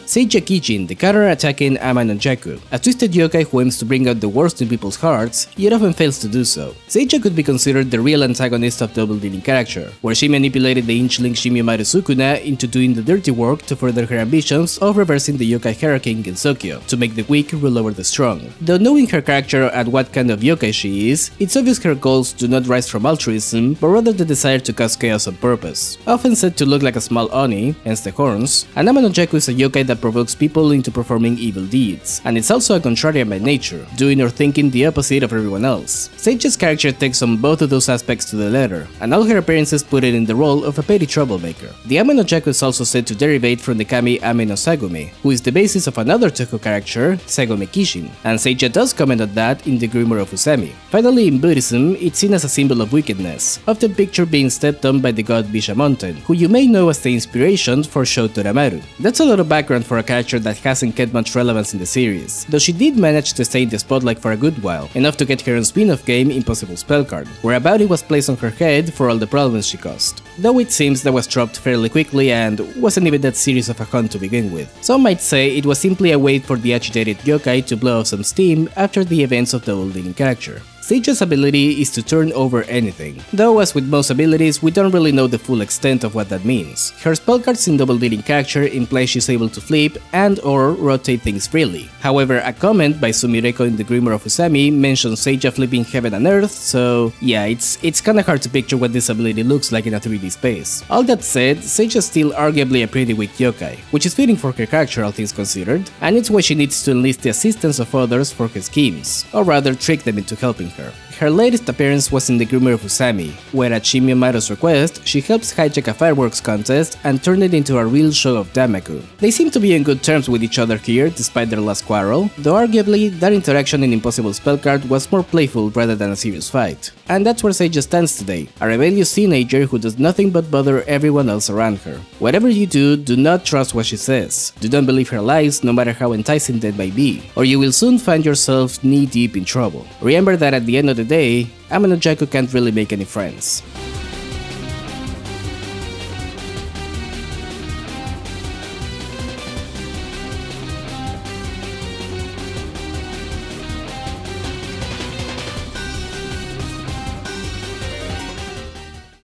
Seija Kijin, the counter-attacking Amano-jaku, a twisted yokai who aims to bring out the worst in people's hearts, yet often fails to do so. Seija could be considered the real antagonist of Double-Dealing character, where she manipulated the inchling Shimimaru Sukuna into doing the dirty work to further her ambitions of reversing the yokai hierarchy in Gensokyo, to make the weak rule over the strong. Though knowing her character and what kind of yokai she is, it's obvious her goals do not rise from altruism, but rather the desire to cause chaos on purpose. Often said to look like a small oni, hence the horns, an Amano-jaku is a yokai that provokes people into performing evil deeds, and it's also a contrarian by nature, doing or thinking the opposite of everyone else. Seija's character takes on both of those aspects to the letter, and all her appearances put it in the role of a petty troublemaker. The Amano-jaku is also said to derivate from the kami Ame no Sagome, who is the basis of another Touhou character, Sagome Kishin, and Seija does comment on that in the Grimoire of Usami. Finally, in Buddhism, it's seen as a symbol of wickedness, often pictured being stepped on by the god Bishamonten, who you may know as the inspiration for Shoutoramaru. That's a lot of background for a character that hasn't kept much relevance in the series, though she did manage to stay in the spotlight for a good while, enough to get her own spin-off game Impossible Spellcard, where a bounty was placed on her head for all the problems she caused. Though it seems that was dropped fairly quickly and wasn't even that serious of a hunt to begin with. Some might say it was simply a way for the agitated yokai to blow off some steam after the events of the Double-Dealing character. Seija's ability is to turn over anything, though as with most abilities, we don't really know the full extent of what that means. Her spellcards in Double-Dealing character imply she's able to flip and or rotate things freely. However, a comment by Sumireko in the Grimoire of Usami mentions Seija flipping heaven and earth, so yeah, it's kinda hard to picture what this ability looks like in a 3D space. All that said, Seija's still arguably a pretty weak yokai, which is fitting for her character all things considered, and it's why she needs to enlist the assistance of others for her schemes, or rather trick them into helping her. Her latest appearance was in the Grimoire of Usami, where at Shimimaru's request, she helps hijack a fireworks contest and turn it into a real show of Damaku. They seem to be on good terms with each other here, despite their last quarrel, though arguably that interaction in Impossible Spellcard was more playful rather than a serious fight. And that's where Seija stands today, a rebellious teenager who does nothing but bother everyone else around her. Whatever you do not trust what she says. Do not believe her lies, no matter how enticing they might be, or you will soon find yourself knee-deep in trouble. Remember that at the end of the day, Amano-jaku can't really make any friends.